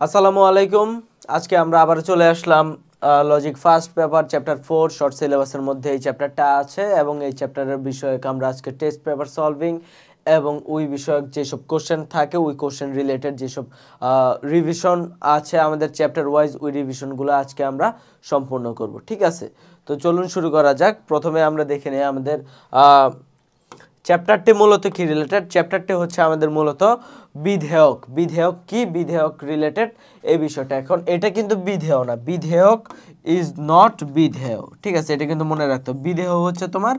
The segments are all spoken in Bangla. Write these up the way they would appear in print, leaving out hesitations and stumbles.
আসসালামু আলাইকুম। আজকে আমরা আবার চলে আসলাম logic first paper chapter 4 short সিলেবাসের মধ্যে এই চ্যাপ্টারটা আছে এবং এই চ্যাপ্টারের বিষয়ে আমরা আজকে টেস্ট পেপার সলভিং এবং ওই বিষয়ক যেসব কোশ্চেন থাকে ওই কোশ্চেন রিলেটেড যেসব রিভিশন আছে আমাদের চ্যাপ্টার ওয়াইজ ওই রিভিশনগুলো আজকে আমরা সম্পূর্ণ করব। ঠিক আছে, তো চলুন শুরু করা যাক। প্রথমে আমরা দেখে নিই আমাদের চ্যাপ্টারটি মূলত কি রিলেটেড। চ্যাপ্টারটি হচ্ছে আমাদের মূলত বিধেয়ক। বিধেয়ক কি, বিধেয়ক রিলেটেড এই বিষয়টা। এখন এটা কিন্তু বিধেয় না, বিধেয়ক ইজ নট বিধেয়। ঠিক আছে, এটা কিন্তু মনে রাখতে হবে। বিধেয় হচ্ছে তোমার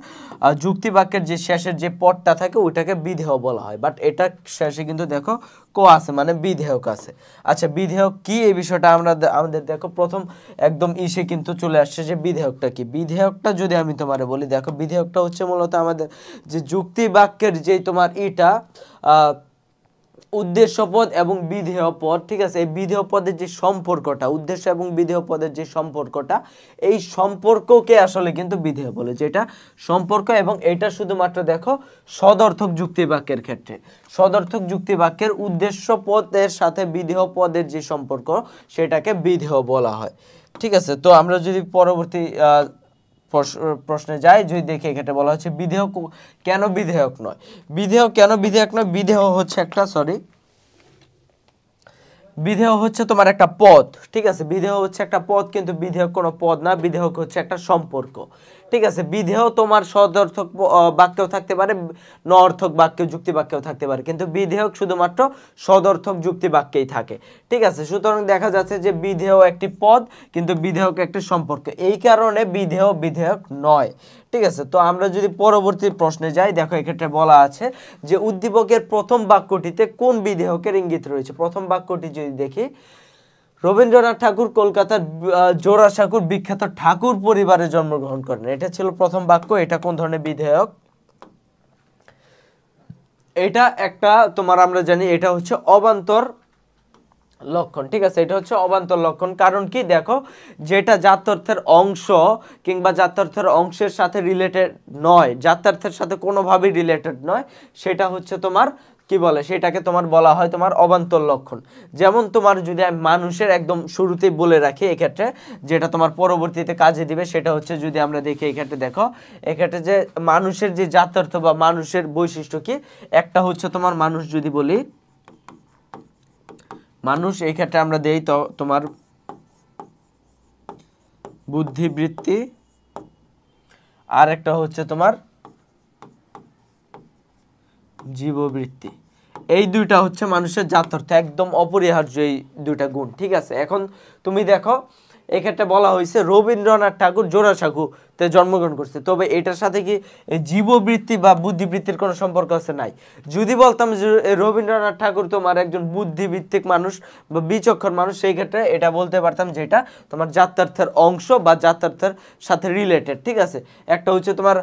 যুক্তি বাক্যের যে শেষের যে পদটা থাকে ওইটাকে বিধেয় বলা হয়, বাট এটা শেষে কিন্তু দেখো কো আছে, মানে বিধেয়ক আছে। আচ্ছা, বিধেয়ক কি এই বিষয়টা আমাদের দেখো প্রথম একদম ইসে কিন্তু চলে আসছে যে বিধেয়কটা কি। বিধেয়কটা যদি আমি তোমারে বলি, দেখো বিধেয়কটা হচ্ছে মূলত আমাদের যে যুক্তি বাক্যের যে তোমার ইটা উদ্দেশ্য পদ এবং বিধেয় পদ। ঠিক আছে, এই বিধেয় পদের যে সম্পর্কটা, উদ্দেশ্য এবং বিধেয় পদের যে সম্পর্কটা, এই সম্পর্ককে আসলে কিন্তু বিধেয় বলে, যেটা সম্পর্ক। এবং এটা শুধুমাত্র দেখো সদর্থক যুক্তি বাক্যের ক্ষেত্রে। সদর্থক যুক্তি বাক্যের উদ্দেশ্য পদের সাথে বিধেয় পদের যে সম্পর্ক সেটাকে বিধেয় বলা হয়। ঠিক আছে, তো আমরা যদি পরবর্তী প্রশ্নে যাই, যদি দেখি এখানে বলা হচ্ছে বিধেয়ক কেন বিধেয়ক নয়। বিধেয়ক কেন বিধেয়ক নয়? বিধেয় হচ্ছে একটা বিধেয় হচ্ছে তোমার একটা পদ। ঠিক আছে, বিধেয় হচ্ছে একটা পদ, কিন্তু বিধেয়ক কোনো পদ না, বিধেয়ক হচ্ছে একটা সম্পর্ক। ঠিক আছে, বিধেয় তোমার সদর্থক বাক্যও থাকতে পারে, নঅর্থক বাক্য যুক্তি বাক্যও থাকতে পারে, কিন্তু বিধেয়ক শুধুমাত্র সদর্থক যুক্তি বাক্যেই থাকে। ঠিক আছে, সুতরাং দেখা যাচ্ছে যে বিধেয় একটি পদ কিন্তু বিধেয়ক একটি সম্পর্ক, এই কারণে বিধেয় বিধেয়ক নয়। ঠিক আছে, তো আমরা যদি পরবর্তী প্রশ্নে যাই, দেখো এক্ষেত্রে বলা আছে যে উদ্দীপকের প্রথম বাক্যটিতে কোন বিধেয়কের ইঙ্গিত রয়েছে। প্রথম বাক্যটি যদি দেখি, রবীন্দ্রনাথ ঠাকুর কলকাতার জোড়াসাঁকোর বিখ্যাত ঠাকুর পরিবারে জন্মগ্রহণ করেন। এটা ছিল প্রথম বাক্য। এটা কোন ধরনের বিধেয়ক? এটা একটা তোমার আমরা জানি এটা হচ্ছে অবান্তর লক্ষণ। ঠিক আছে, এটা হচ্ছে অবান্তর লক্ষণ। কারণ কি, দেখো যেটা জাত্যর্থের অংশ কিংবা জাত্যর্থের অংশের সাথে রিলেটেড নয়, জাত্যর্থের সাথে কোনোভাবেই রিলেটেড নয়, সেটা হচ্ছে তোমার কি বলে, সেটাকে তোমার বলা হয় তোমার অবান্তর লক্ষণ। যেমন তোমার যদি আমি মানুষের একদম শুরুতেই বলে রাখি এক্ষেত্রে, যেটা তোমার পরবর্তীতে কাজে দিবে, সেটা হচ্ছে যদি আমরা দেখি এক্ষেত্রে, দেখো এক্ষেত্রে যে মানুষের যে জাত্যর্থ বা মানুষের বৈশিষ্ট্য কি, একটা হচ্ছে তোমার মানুষ যদি বলি মানুষ, এই ক্ষেত্রে আমরা দেই তো তোমার বুদ্ধিবৃত্তি, আর একটা হচ্ছে তোমার জীববৃত্তি। এই দুইটা হচ্ছে মানুষের জাত্যর্থ, একদম অপরিহার্য এই দুইটা গুণ। ঠিক আছে, এখন তুমি দেখো এক্ষেত্রে বলা হয়েছে রবীন্দ্রনাথ ঠাকুর জোড়াসাঁকোতে জন্মগ্রহণ করছে, তবে এটার সাথে কি জীববৃত্তি বা বুদ্ধিবৃত্তির কোনো সম্পর্ক আছে? নাই। যদি বলতাম যে রবীন্দ্রনাথ ঠাকুর তোমার একজন বুদ্ধিভিত্তিক মানুষ বা বিচক্ষণ মানুষ, সেই ক্ষেত্রে এটা বলতে পারতাম যে এটা তোমার জাত্যর্থের অংশ বা জাত্যর্থের সাথে রিলেটেড। ঠিক আছে, একটা হচ্ছে তোমার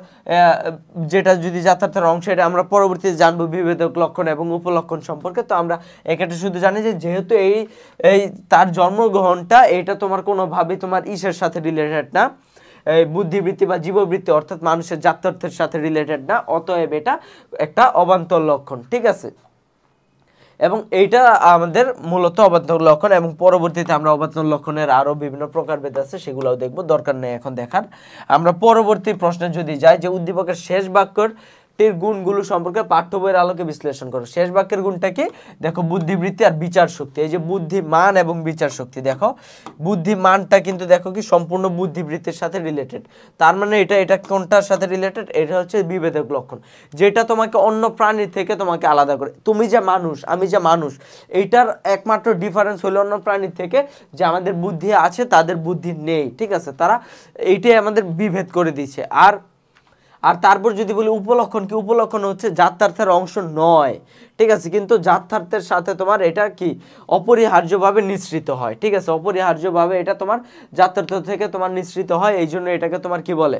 যেটা যদি জাত্যর্থের অংশ, এটা আমরা পরবর্তীতে জানবো বিভেদক লক্ষণ এবং উপলক্ষণ সম্পর্কে। তো আমরা এক্ষেত্রে শুধু জানি যে যেহেতু এই এই তার জন্মগ্রহণটা এটা তোমার কোনোভাবেই তোমার ইসের সাথে রিলেটেড না, এই বুদ্ধিবৃত্তি বা জীববৃত্তি অর্থাৎ মানুষের জাত্যর্থের সাথে রিলেটেড না, অতএব এটা একটা অবান্তর লক্ষণ। ঠিক আছে, এবং এইটা আমাদের মূলত অবান্তর লক্ষণ, এবং পরবর্তীতে আমরা অবান্তর লক্ষণের আরও বিভিন্ন প্রকারভেদ আছে, সেগুলোও দেখব, দরকার নেই এখন দেখার। আমরা পরবর্তী প্রশ্নে যদি যাই, যে উদ্দীপকের শেষ বাক্যটির গুণগুলো সম্পর্কে পাঠ্য বইয়ের আলোকে বিশ্লেষণ করো। শেষ বাক্যের গুণটা কি? দেখো বুদ্ধিবৃত্তি আর বিচার শক্তি। এই যে বুদ্ধিমান এবং বিচার শক্তি, দেখো বুদ্ধিমানটা কিন্তু দেখো কি সম্পূর্ণ বুদ্ধিবৃত্তির সাথে রিলেটেড। তার মানে এটা এটা কোনটার সাথে রিলেটেড? এটা হচ্ছে বিভেদক লক্ষণ, যেটা তোমাকে অন্য প্রাণীর থেকে তোমাকে আলাদা করে। তুমি যে মানুষ, আমি যে মানুষ, এইটার একমাত্র ডিফারেন্স হলো অন্য প্রাণীর থেকে যে আমাদের বুদ্ধি আছে, তাদের বুদ্ধি নেই। ঠিক আছে, তারা এইটাই আমাদের বিভেদ করে দিচ্ছে। আর তারপর যদি বলি উপলক্ষণ কি, উপলক্ষণ হচ্ছে জাত্যার্থের অংশ নয়। ঠিক আছে, কিন্তু জাত্যার্থের সাথে তোমার এটা কি অপরিহার্যভাবে নিঃসৃত হয়। ঠিক আছে, অপরিহার্যভাবে এটা তোমার জাত্যার্থ থেকে তোমার নিঃসৃত হয়, এই জন্য এটাকে তোমার কি বলে,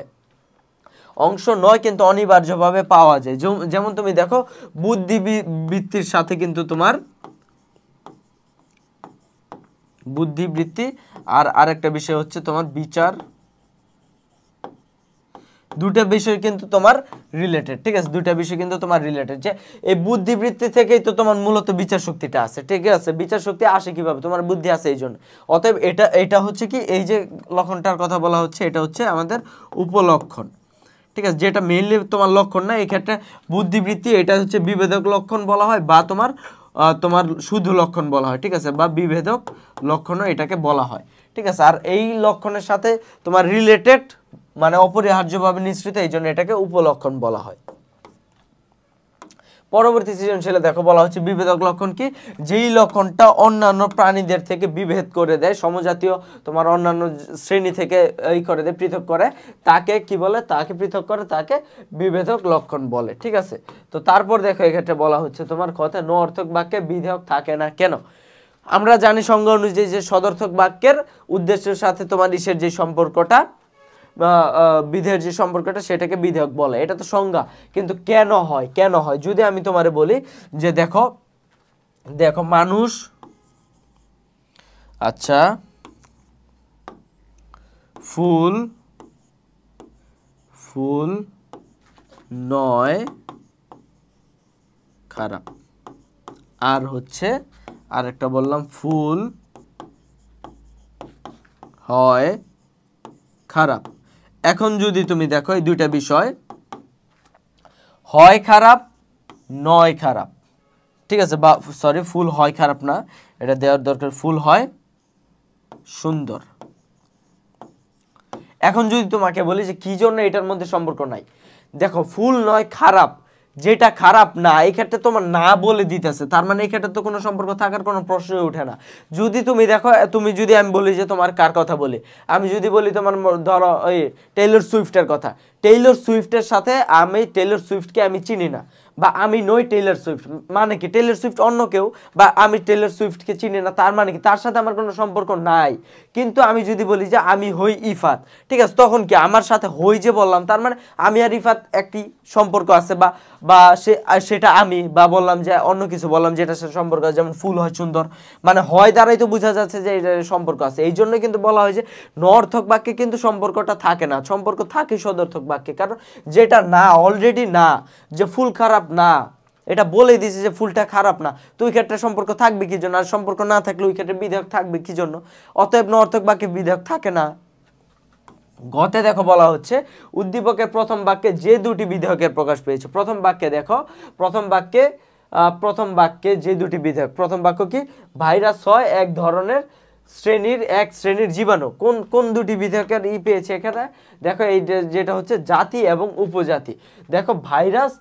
অংশ নয় কিন্তু অনিবার্যভাবে পাওয়া যায়। যেমন তুমি দেখো বুদ্ধিবৃত্তির সাথে কিন্তু তোমার বুদ্ধিবৃত্তি আর আরেকটা বিষয় হচ্ছে তোমার বিচার দুটা বিষয় কিন্তু তোমার রিলেটেড, ঠিক আছে, দুটা বিষয় কিন্তু তোমার রিলেটেড। যে এই বুদ্ধিবৃত্তি থেকেই তো তোমার মূলত বিচার শক্তিটা আছে, ঠিক আছে, বিচার শক্তি আসে কিভাবে, তোমার বুদ্ধি আছে এই জন্য। অতএব এটা হচ্ছে কি, এই যে লক্ষণটার কথা বলা হচ্ছে এটা হচ্ছে আমাদের উপলক্ষণ, ঠিক আছে, যেটা মেইনলি তোমার লক্ষণ না, এই ক্ষেত্রে বুদ্ধিবৃত্তি এটা হচ্ছে বিভেদক লক্ষণ বলা হয়, বা তোমার তোমার শুধু লক্ষণ বলা হয়, ঠিক আছে, বা বিভেদক লক্ষণও এটাকে বলা হয়, ঠিক আছে। আর এই লক্ষণের সাথে তোমার রিলেটেড মানে অপরিহার্যভাবে নিঃসৃত, এই জন্য এটাকে উপলক্ষণ বলা হয়। পরবর্তী সৃজনশীলে দেখো বলা হচ্ছে বিভেদক লক্ষণ কি, যেই লক্ষণটা অন্যান্য প্রাণীদের থেকে বিভেদ করে দেয়, সমজাতীয় তোমার অন্যান্য শ্রেণী থেকে এই করে দেয়, পৃথক করে, তাকে কি বলে, তাকে পৃথক করে, তাকে বিভেদক লক্ষণ বলে, ঠিক আছে। তো তারপর দেখো এক্ষেত্রে বলা হচ্ছে তোমার কথা নঅর্থক বাক্যে বিধেয়ক থাকে না কেন। আমরা জানি সংজ্ঞা অনুযায়ী যে সদর্থক বাক্যের উদ্দেশ্যের সাথে তোমার ইসের যে সম্পর্কটা, বিধেয়ের যে সম্পর্কটা, সেটাকে বিধেয়ক বলে, এটা তো সংজ্ঞা। কিন্তু কেন হয়, কেন হয় যদি আমি তোমারে বলি যে দেখো দেখো মানুষ, আচ্ছা, ফুল ফুল নয় খারাপ, আর হচ্ছে আরেকটা বললাম ফুল হয় খারাপ। এখন যদি তুমি দেখো এই দুইটা বিষয়, হয় খারাপ নয় খারাপ, ঠিক আছে, বা সরি ফুল হয় খারাপ না, এটা দেওয়ার দরকার, ফুল হয় সুন্দর। এখন যদি তোমাকে বলি যে কি জন্য এটার মধ্যে সম্পর্ক নাই, দেখো ফুল নয় খারাপ, যেটা খারাপ না, এই ক্ষেত্রে তোমার না বলে দিতেছে, তার মানে এই ক্ষেত্রে তো কোনো সম্পর্ক থাকার কোনো প্রশ্নই ওঠে না। যদি তুমি দেখো, তুমি যদি আমি বলি যে তোমার কার কথা বলি, আমি যদি বলি তোমার ধরো ওই টেইলর সুইফটের কথা, টেইলর সুইফটের সাথে আমি টেইলর সুইফটকে আমি চিনি না, বা আমি নই টেইলর সুইফট, মানে কি টেইলর সুইফট অন্য কেউ, বা আমি টেইলর সুইফটকে চিনি না, তার মানে কি তার সাথে আমার কোনো সম্পর্ক নাই। কিন্তু আমি যদি বলি যে আমি হই ইফাত, ঠিক আছে, তখন কি আমার সাথে হই যে বললাম, তার মানে আমি আর ইফাত একটি সম্পর্ক আছে, বা বা সেটা আমি, বা বললাম যে অন্য কিছু বললাম যেটা সাথে সম্পর্ক আছে, যেমন ফুল হয় সুন্দর, মানে হয় দ্বারাই তো বোঝা যাচ্ছে যে এটা সম্পর্ক আছে। এই জন্য কিন্তু বলা হয় যে নঅর্থক বাক্যে কিন্তু সম্পর্কটা থাকে না, সম্পর্ক থাকে সদর্থক বাক্যে, কারণ যেটা না অলরেডি না, যে ফুল খারাপ না, এটা বলে দিয়েছে যে ফুলটা খারাপ না, তো ওই ক্ষেত্রে সম্পর্ক থাকবে কি জন্য, আর সম্পর্ক না থাকলে ওই ক্ষেত্রে বিধেয়ক থাকবে কি জন্য। অতএব নঅর্থক বাক্যে বিধেয়ক থাকে না। গতে দেখো বলা হচ্ছে উদ্দীপকের প্রথম বাক্যে যে দুটি বিধেয়কের প্রকাশ পেয়েছে। প্রথম বাক্যে দেখো, প্রথম বাক্যে যে দুটি বিধেয়ক, প্রথম বাক্য কি, ভাইরাস হয় এক ধরনের এক শ্রেণীর জীবাণু। কোন কোন দুটি বিধেয়কের পেয়েছে এখানে, দেখো এই যেটা হচ্ছে জাতি এবং উপজাতি। দেখো ভাইরাস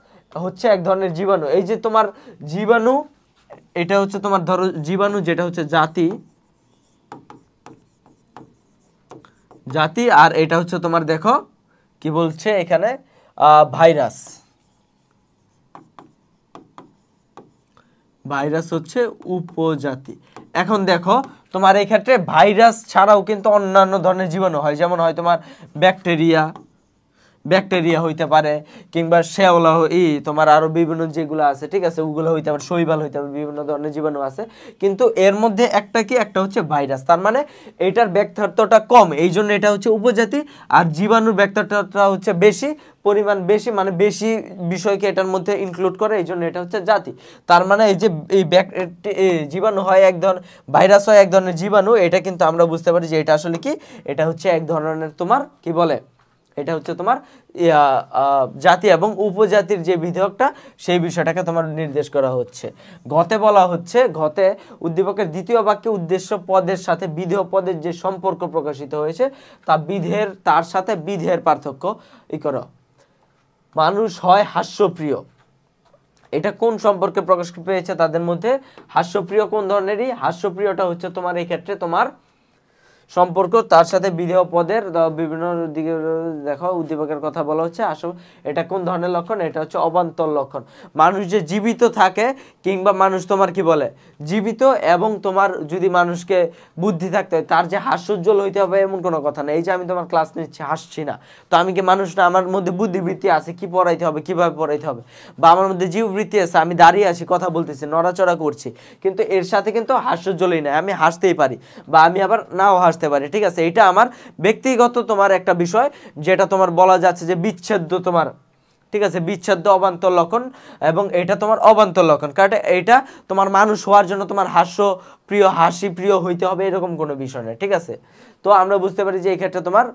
হচ্ছে এক ধরনের জীবাণু, এই যে তোমার জীবাণু, এটা হচ্ছে তোমার ধরো জীবাণু, যেটা হচ্ছে জাতি, আর এটা হচ্ছে তোমার দেখো কি বলছে এখানে, ভাইরাস হচ্ছে উপজাতি। এখন দেখো তোমার এই ক্ষেত্রে ভাইরাস ছাড়াও কিন্তু অন্যান্য ধরনের জীবাণু হয়, যেমন হয় তোমার ব্যাকটেরিয়া হইতে পারে, কিংবা শেওলা তোমার আরো বিভিন্ন যেগুলো আছে, ঠিক আছে, ওগুলো হইতে পারে, শৈবাল হইতে পারে, বিভিন্ন ধরনের জীবাণু আছে, কিন্তু এর মধ্যে একটা হচ্ছে ভাইরাস, তার মানে এটার ব্যাক্তার্থটা কম, এই জন্য এটা হচ্ছে উপজাতি। আর জীবাণুর ব্যাক্তার্থটা হচ্ছে বেশি, পরিমাণ বেশি, মানে বেশি বিষয়কে এটার মধ্যে ইনক্লুড করে, এই জন্য এটা হচ্ছে জাতি। তার মানে এই যে জীবাণু হয় এক ধরনের, ভাইরাস হয় এক ধরনের জীবাণু, এটা কিন্তু আমরা বুঝতে পারি যে এটা আসলে কি, এটা হচ্ছে এক ধরনের তোমার কি বলে, এটা হচ্ছে তোমার জাতি এবং উপজাতির যে বিধেয়কটা, সেই বিষয়টাকে তোমার নির্দেশ করা হচ্ছে। ঘতে বলা হচ্ছে, ঘতে উদ্দীপকের দ্বিতীয় বাক্যে উদ্দেশ্য পদের সাথে বিধেয় পদের যে সম্পর্ক প্রকাশিত হয়েছে, তার সাথে বিধেয়ের পার্থক্য করো। মানুষ হয় হাস্যপ্রিয়, এটা কোন সম্পর্কে প্রকাশ পেয়েছে, তাদের মধ্যে হাস্যপ্রিয় কোন ধরনেরই, হাস্যপ্রিয়টা হচ্ছে তোমার এই ক্ষেত্রে তোমার সম্পর্ক, তার সাথে বিধেয় পদের বিভিন্ন দিকে দেখো উদ্দীপকের কথা বলা হচ্ছে। আসলে এটা কোন ধরনের লক্ষণ, এটা হচ্ছে অবান্তর লক্ষণ। মানুষ যে জীবিত থাকে, কিংবা মানুষ তোমার কি বলে জীবিত, এবং তোমার যদি মানুষকে বুদ্ধি থাকতে হয়, তার যে হাস্যোজ্জ্বল হইতে হবে এমন কোনো কথা নেই। এই যে আমি তোমার ক্লাস নিচ্ছি, হাসছি না, তো আমি কি মানুষ না, আমার মধ্যে বুদ্ধিবৃত্তি আছে, কি পড়াইতে হবে, কিভাবে পড়াইতে হবে, বা আমার মধ্যে জীববৃত্তি আছে, আমি দাঁড়িয়ে আছি, কথা বলতেছি, নড়াচড়া করছি, কিন্তু এর সাথে কিন্তু হাস্যোজ্জ্বলই নাই, আমি হাসতেই পারি, বা আমি আবার নাও আসতে পারে, ঠিক আছে। এটা আমার ব্যক্তিগত তোমার একটা বিষয়, যেটা তোমার বলা যাচ্ছে যে বিচ্ছেদ্য তোমার, ঠিক আছে, বিচ্ছেদ্য অবান্তর লক্ষণ, এবং এটা তোমার অবান্তর লক্ষণ, কারণ এটা তোমার মানুষ হওয়ার জন্য তোমার হাস্য প্রিয়, হাসি প্রিয় হইতে হবে এরকম কোনো বিষয় নয়, ঠিক আছে। তো আমরা বুঝতে পারি যে এই ক্ষেত্রে তোমার,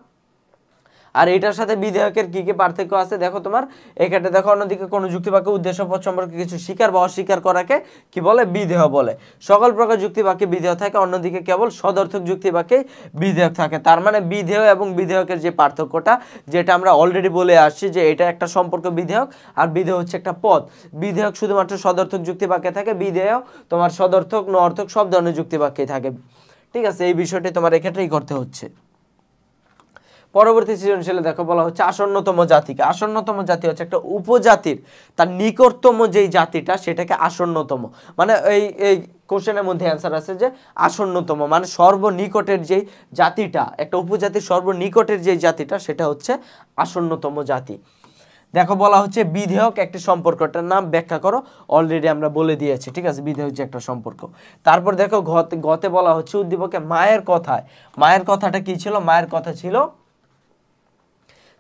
আর এটার সাথে বিধেয়কের কি কি পার্থক্য আছে দেখো তোমার এক্ষেত্রে দেখো, অন্যদিকে কোনো যুক্তিবাক্য উদ্দেশ্য পদ সম্পর্কে কিছু স্বীকার বা অস্বীকার করাকে কি বলে, বিধেয় বলে। সকল প্রকার যুক্তিবাক্যে বিধেয় থাকে, অন্যদিকে কেবল সদর্থক যুক্তিবাক্যে বিধেয়ক থাকে। তার মানে বিধেয় এবং বিধেয়কের যে পার্থক্যটা, যেটা আমরা অলরেডি বলে আসছি যে এটা একটা সম্পর্ক বিধেয়ক, আর বিধেয় হচ্ছে একটা পদ। বিধেয়ক শুধুমাত্র সদর্থক যুক্তিবাক্যে থাকে, বিধেয় তোমার সদর্থক নঅর্থক সব ধরনের যুক্তিবাক্যে থাকে, ঠিক আছে। এই বিষয়টি তোমার এক্ষেত্রেই করতে হচ্ছে। পরবর্তী সৃজনশীলে দেখো বলা হচ্ছে আসন্নতম জাতিকে। আসন্নতম জাতি হচ্ছে একটা উপজাতির তার নিকটতম যেই জাতিটা সেটাকে আসন্নতম, মানে এই কোশ্চেনের মধ্যে অ্যান্সার আছে যে আসন্নতম মানে সর্বনিকটের যেই জাতিটা, একটা উপজাতির সর্বনিকটের যেই জাতিটা সেটা হচ্ছে আসন্নতম জাতি। দেখো বলা হচ্ছে বিধেয়ক একটি সম্পর্কটার নাম ব্যাখ্যা করো, অলরেডি আমরা বলে দিয়েছি, ঠিক আছে, বিধেয়ক যে একটা সম্পর্ক। তারপর দেখো গতে বলা হচ্ছে উদ্দীপকে মায়ের কথায়, মায়ের কথাটা কি ছিল, মায়ের কথা ছিল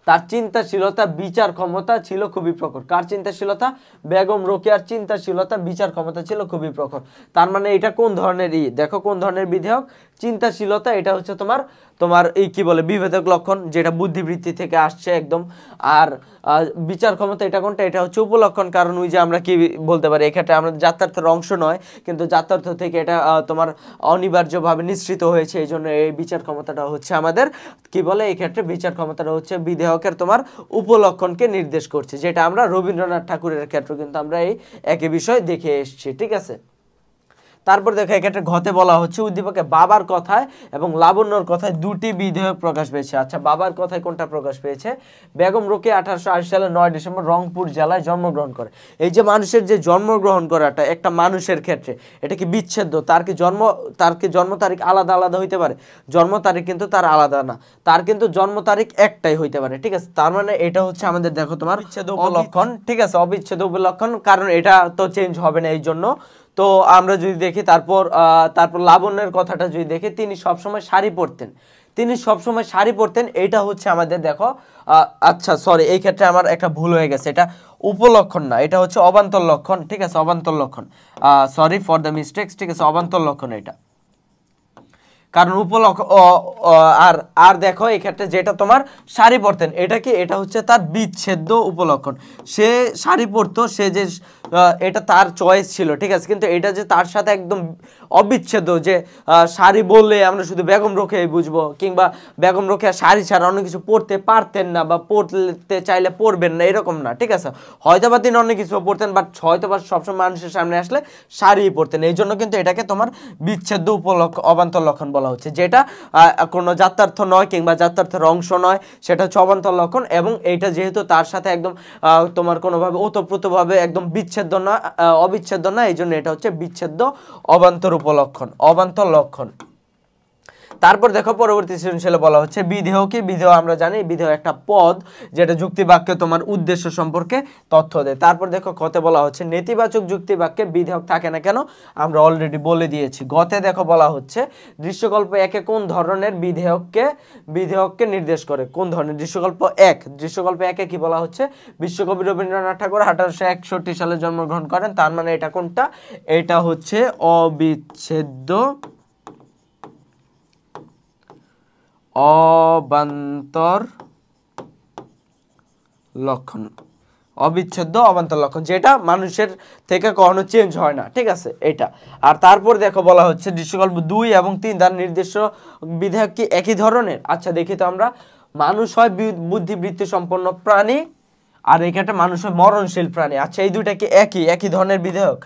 তার চিন্তাশীলতা বিচার ক্ষমতা ছিল খুবই প্রখর। কার চিন্তাশীলতা, বেগম রোকেয়ার চিন্তাশীলতা বিচার ক্ষমতা ছিল খুবই প্রখর। তার মানে এটা কোন ধরনের দেখো কোন ধরনের বিধেয়ক, চিন্তাশীলতা, এটা হচ্ছে তোমার তোমার এই কি বলে বিভেদক লক্ষণ, যেটা বুদ্ধিবৃত্তি থেকে আসছে একদম। আর বিচার ক্ষমতা এটা কোনটা, এটা হচ্ছে উপলক্ষণ, কারণ ওই যে আমরা কি বলতে পারি এক্ষেত্রে আমাদের জাত্যার্থের অংশ নয়, কিন্তু জাত্যার্থ থেকে এটা তোমার অনিবার্যভাবে নিঃসৃত হয়েছে, এই জন্য এই বিচার ক্ষমতাটা হচ্ছে আমাদের কি বলে, এই ক্ষেত্রে বিচার ক্ষমতাটা হচ্ছে বিধেয়কের তোমার উপলক্ষণকে নির্দেশ করছে, যেটা আমরা রবীন্দ্রনাথ ঠাকুরের ক্ষেত্রে কিন্তু আমরা এই একই বিষয় দেখে এসেছি, ঠিক আছে। তারপর দেখো এক্ষেত্রে ঘতে বলা হচ্ছে উদ্দীপকে বাবার কথায় এবং লাবণ্যর কথায় দুটি বিধেয়ক প্রকাশ পেয়েছে। আচ্ছা, বাবার কথায় কোনটা প্রকাশ পেয়েছে, বেগম রোকেয়া 1880 সালে 9 ডিসেম্বর রংপুর জেলায় জন্মগ্রহণ করে। এই যে মানুষের যে জন্মগ্রহণ করাটা একটা মানুষের ক্ষেত্রে, এটা কি বিচ্ছেদ্য, তার কি জন্ম তারিখ আলাদা আলাদা হইতে পারে, জন্ম তারিখ কিন্তু তার আলাদা না, তার কিন্তু জন্ম তারিখ একটাই হইতে পারে, ঠিক আছে। তার মানে এটা হচ্ছে আমাদের দেখো তোমার বিচ্ছেদ উপলক্ষণ, ঠিক আছে, অবিচ্ছেদ উপলক্ষণ, কারণ এটা তো চেঞ্জ হবে না এই জন্য। তো আমরা যদি দেখি তারপর লাবণ্যের কথাটা যদি দেখি, তিনি সবসময় শাড়ি পরতেন, তিনি সবসময় শাড়ি পরতেন, এইটা হচ্ছে আমাদের দেখো আচ্ছা সরি, এই ক্ষেত্রে আমার একটা ভুল হয়ে গেছে, এটা উপলক্ষণ না, এটা হচ্ছে অবান্তর লক্ষণ, ঠিক আছে, অবান্তর লক্ষণ, সরি ফর দ্য মিস্টেক্স, ঠিক আছে, অবান্তর লক্ষণ এটা, কারণ আর দেখো এই ক্ষেত্রে যেটা তোমার শাড়ি পরতেন, এটা কি, এটা হচ্ছে তার বিচ্ছেদ্য উপলক্ষণ, সে শাড়ি পরতো, সে যে এটা তার চয়েস ছিল, ঠিক আছে, কিন্তু এটা যে তার সাথে একদম অবিচ্ছেদ্য, যে শাড়ি বললে আমরা শুধু বেগম রোকেয়াই বুঝবো, কিংবা বেগম রোকেয়া শাড়ি ছাড়া অন্য কিছু পরতে পারতেন না, বা পরতে চাইলে পরবেন না, এরকম না, ঠিক আছে। হয়তোবা তিনি অন্য কিছু পরতেন, বাট হয়তোবা সবসময় মানুষের সামনে আসলে শাড়ি পরতেন, এই জন্য কিন্তু এটাকে তোমার বিচ্ছেদ্য অবান্তর লক্ষণ বলা হচ্ছে, যেটা কোনো জাত্যার্থ নয় কিংবা জাত্যার্থের অংশ নয়, সেটা হচ্ছে অবান্তর লক্ষণ। এবং এইটা যেহেতু তার সাথে একদম তোমার কোনোভাবে ওতপ্রোতভাবে একদম বিচ্ছেদ্য না, অবিচ্ছেদ্য না, এই জন্য এটা হচ্ছে বিচ্ছেদ্য অবান্তর উপলক্ষণ, অবান্তর লক্ষণ। তারপর দেখো পরবর্তী সৃজনশীলে বলা হচ্ছে বিধেয় কি, বিধেয় আমরা জানি বিধেয় একটা পদ, যেটা যুক্তিবাক্যে তোমার উদ্দেশ্য সম্পর্কে তথ্য দেয়। তারপর দেখো গতে বলা হচ্ছে নেতিবাচক যুক্তিবাক্যে বিধেয়ক থাকে না কেন, আমরা অলরেডি বলে দিয়েছি। গতে দেখো বলা হচ্ছে দৃশ্যকল্প একে কোন ধরনের বিধেয়ককে নির্দেশ করে, কোন ধরনের, দৃশ্যকল্প একে কি বলা হচ্ছে, বিশ্বকবি রবীন্দ্রনাথ ঠাকুর 1861 সালে জন্মগ্রহণ করেন, তার মানে এটা কোনটা, এটা হচ্ছে অবিচ্ছেদ্য অবান্তর লক্ষণ, অবিচ্ছেদ্য অবান্তর লক্ষণ, যেটা মানুষের থেকে কখনো চেঞ্জ হয় না, ঠিক আছে, এটা। আর তারপর দেখো বলা হচ্ছে দৃশ্যকল্প 2 এবং 3 দ্বারা নির্দিষ্ট বিধেয়ক কি একই ধরনের। আচ্ছা দেখি তো আমরা, মানুষ হয় বুদ্ধিবৃত্তি সম্পন্ন প্রাণী, আর এখানে মানুষ হয় মরণশীল প্রাণী। আচ্ছা এই দুইটা কি একই ধরনের বিধেয়ক,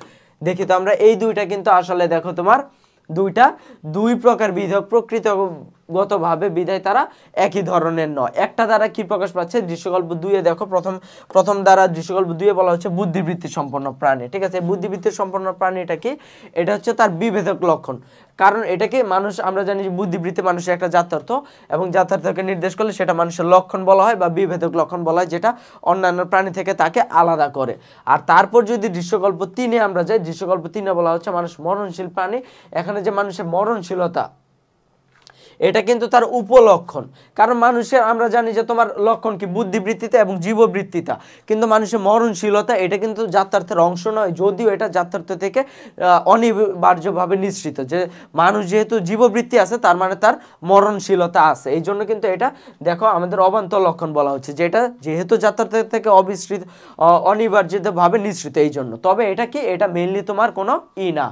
দেখি তো আমরা, এই দুইটা কিন্তু আসলে দেখো তোমার দুই প্রকার বিধেয়ক প্রকৃতিগতভাবে, বিধায় তারা একই ধরনের নয়। একটা দ্বারা কি প্রকাশ পাচ্ছে, দৃশ্যকল্প 2 এ দেখো প্রথম দ্বারা দৃশ্যকল্প 2 এ বলা হচ্ছে বুদ্ধিবৃত্তি সম্পন্ন প্রাণী, ঠিক আছে। বুদ্ধিবৃত্তি সম্পন্ন প্রাণী এটা কি, এটা হচ্ছে তার বিভেদক লক্ষণ, কারণ এটাকে মানুষ, আমরা জানি যে বুদ্ধিবৃত্তি মানুষের একটা জাত্যার্থ, এবং জাত্যার্থকে নির্দেশ করলে সেটা মানুষের লক্ষণ বলা হয় বা বিভেদক লক্ষণ বলা হয়, যেটা অন্যান্য প্রাণী থেকে তাকে আলাদা করে। আর তারপর যদি দৃশ্যকল্প 3 এ আমরা যাই, দৃশ্যকল্প 3 এ বলা হচ্ছে মানুষ মরণশীল প্রাণী। এখানে যে মানুষের মরণশীলতা, এটা কিন্তু তার উপলক্ষণ। কারণ মানুষের আমরা জানি যে তোমার লক্ষণ কি বুদ্ধিবৃত্তিতে এবং জীববৃত্তিতা, কিন্তু মানুষের মরণশীলতা এটা কিন্তু জাত্যার্থের অংশ নয়, যদিও এটা জাত্যার্থ থেকে অনিবার্যভাবে নিঃসৃত। যে মানুষ যেহেতু জীববৃত্তি আছে তার মানে তার মরণশীলতা আছে, এই জন্য কিন্তু এটা দেখো আমাদের অবান্তর লক্ষণ বলা হচ্ছে, যেটা যেহেতু জাত্যার্থ থেকে অনিবার্যভাবে নিঃসৃত এই জন্য। তবে এটা কি, এটা মেইনলি তোমার কোনো না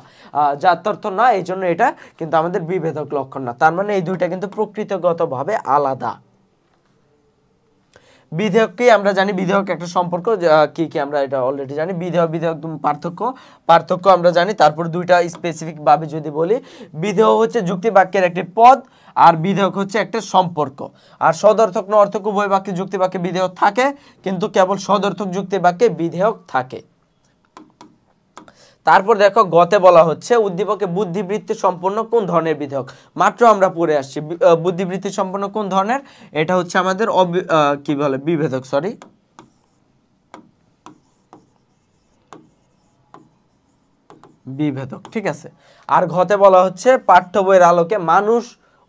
জাত্যার্থ না, এই জন্য এটা কিন্তু আমাদের বিভেদক লক্ষণ না। তার মানে এই দুইটা কিন্তু প্রকৃতিগতভাবে আলাদা। বিধেয়ক কি আমরা জানি, বিধেয়ক একটা সম্পর্ক, কি কি আমরা এটা অলরেডি জানি। বিধেয় বিধেয়ক পার্থক্য আমরা জানি। তারপর দুইটা স্পেসিফিক ভাবে যদি বলি, বিধেয় হচ্ছে যুক্তি বাক্যের একটি পদ, আর বিধেয়ক হচ্ছে একটা সম্পর্ক। আর সদর্থক নর্থক উভয় বাক্যে যুক্তি বাক্যে বিধেয়ক থাকে, কিন্তু কেবল সদর্থক যুক্তি বাক্যে বিধেয়ক থাকে। তারপর দেখো গতে বলা হচ্ছে উদ্দীপকে বুদ্ধিবৃত্তি সম্পন্ন কোন ধরনের বিধেয়ক। মাত্র আমরা পড়ে আসছি বুদ্ধিবৃত্তি সম্পন্ন কোন ধরনের, এটা হচ্ছে আমাদের কি বলে বিভেদক, সরি বিভেদক, ঠিক আছে। আর ঘতে বলা হচ্ছে পাঠ্য বইয়ের আলোকে মানুষ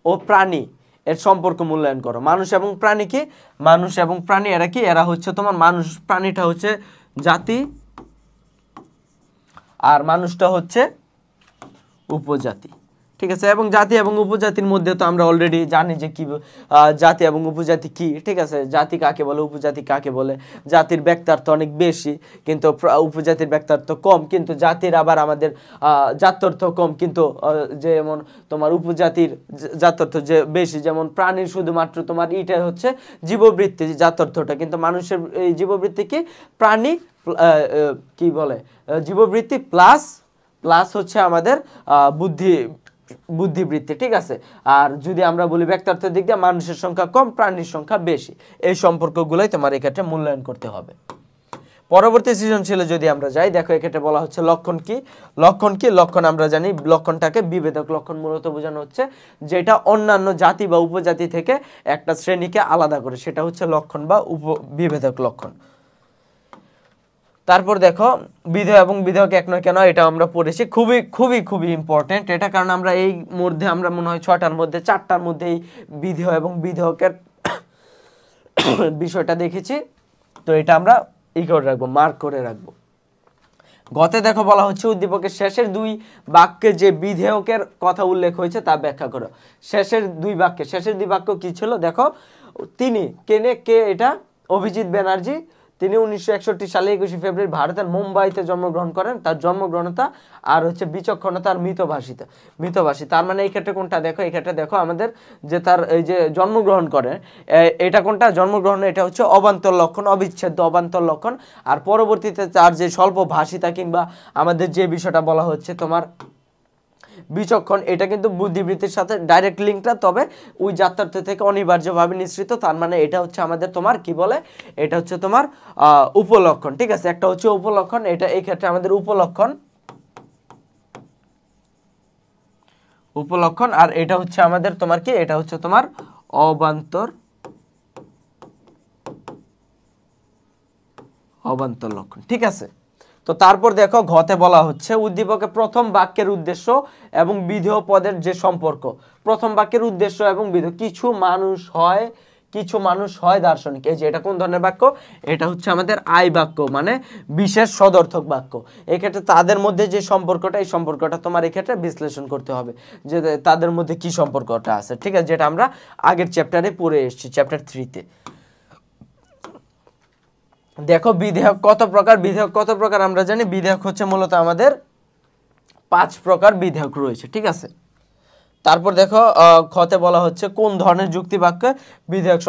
ও প্রাণী এর সম্পর্ক মূল্যায়ন করো। মানুষ এবং প্রাণী কি, মানুষ এবং প্রাণী এরা কি, এরা হচ্ছে তোমার মানুষ, প্রাণীটা হচ্ছে জাতি আর মানুষটা হচ্ছে উপজাতি, ঠিক আছে। এবং জাতি এবং উপজাতির মধ্যে তো আমরা অলরেডি জানি যে কি জাতি এবং উপজাতি কি, ঠিক আছে। জাতি কাকে বলে, উপজাতি কাকে বলে। জাতির ব্যক্তার্থ অনেক বেশি কিন্তু উপজাতির ব্যক্তার্থ কম, কিন্তু জাতির আবার আমাদের জাত্যর্থ কম, কিন্তু যেমন তোমার উপজাতির জাত্যর্থ যে বেশি। যেমন প্রাণীর শুধুমাত্র তোমার এটা হচ্ছে জীববৃত্তি জাত্যর্থটা, কিন্তু মানুষের এই জীববৃত্তি কি, প্রাণী কি বলে জীববৃত্তি প্লাস হচ্ছে আমাদের বুদ্ধিবৃত্তি, ঠিক আছে। আর যদি আমরা বলি ব্যক্তার্থের দিক দিয়ে মানুষের সংখ্যা কম, প্রাণীর সংখ্যা বেশি। এই সম্পর্কগুলোই তোমার এক্ষেত্রে মূল্যায়ন করতে হবে। পরবর্তী সৃজনশীলে যদি আমরা যাই, দেখো এক্ষেত্রে বলা হচ্ছে লক্ষণ কি। লক্ষণ আমরা জানি লক্ষণটাকে বিভেদক লক্ষণ মূলত বোঝানো হচ্ছে যেটা অন্যান্য জাতি বা উপজাতি থেকে একটা শ্রেণীকে আলাদা করে, সেটা হচ্ছে লক্ষণ বা বিভেদক লক্ষণ। তারপর দেখো বিধেয় এবং বিধেয়ক এক নয় কেন, এটা আমরা পড়েছি, খুবই খুবই খুবই ইম্পর্টেন্ট এটা। কারণ আমরা এই মধ্যে আমরা মনে হয় 6টার মধ্যে 4টার মধ্যে এই বিধেয় এবং বিধেয়কের বিষয়টা দেখেছি, তো এটা আমরা করে রাখবো, মার্ক করে রাখবো। গতে দেখো বলা হচ্ছে উদ্দীপকের শেষের দুই বাক্যে যে বিধেয়কের কথা উল্লেখ হয়েছে তা ব্যাখ্যা করো। শেষের দুই বাক্য কি ছিল দেখো, তিনি কে, এটা অভিজিৎ ব্যানার্জি, তিনি 1961 সালে 21 ফেব্রুয়ারি ভারতের মুম্বাইতে জন্মগ্রহণ করেন। তার জন্মগ্রহণতা আর হচ্ছে বিচক্ষণতা আর মিতভাষী। তার মানে এই ক্ষেত্রে কোনটা দেখো, এই ক্ষেত্রে দেখো আমাদের যে তার এই যে জন্মগ্রহণ করে, এটা কোনটা জন্মগ্রহণ, এটা হচ্ছে অবান্তর লক্ষণ, অবিচ্ছেদ্য অবান্তর লক্ষণ। আর পরবর্তীতে তার যে স্বল্প ভাষিতা কিংবা আমাদের যে বিষয়টা বলা হচ্ছে তোমার বিচক্ষণ, এটা কিন্তু বুদ্ধিবৃত্তির সাথে ডাইরেক্ট লিঙ্কটা, তবে ওই জাত্যার্থ থেকে অনিবার্যভাবে নিঃসৃত। তার মানে এটা হচ্ছে আমাদের তোমার কি বলে, এটা হচ্ছে তোমার উপলক্ষণ, ঠিক আছে। একটা হচ্ছে উপলক্ষণ, এটা এই ক্ষেত্রে আমাদের উপলক্ষণ, আর এটা হচ্ছে আমাদের তোমার কি, এটা হচ্ছে তোমার অবান্তর লক্ষণ, ঠিক আছে। তো তারপর দেখো ঘতে বলা হচ্ছে উদ্দীপকে প্রথম বাক্যের উদ্দেশ্য এবং বিধেয় পদের যে সম্পর্ক। প্রথম বাক্যের উদ্দেশ্য এবং বিধেয়, কিছু মানুষ হয় দার্শনিক। এই যে এটা কোন ধরনের বাক্য, এটা হচ্ছে আমাদের আই বাক্য, মানে বিশেষ সদর্থক বাক্য। এক্ষেত্রে তাদের মধ্যে যে সম্পর্কটা, এই সম্পর্কটা তোমার এক্ষেত্রে বিশ্লেষণ করতে হবে যে তাদের মধ্যে কি সম্পর্কটা আছে, ঠিক আছে, যেটা আমরা আগের চ্যাপ্টারে পড়ে এসেছি, চ্যাপ্টার 3-তে। দেখো বিধেয়ক কত প্রকার আমরা জানি। বিধেয়ক হচ্ছে মূলত আমাদের 5 প্রকার বিধেয়ক রয়েছে, ঠিক আছে। তারপর দেখো খতে বলা হচ্ছে কোন ধরনের যুক্তি বাক্যে বিধেয়ক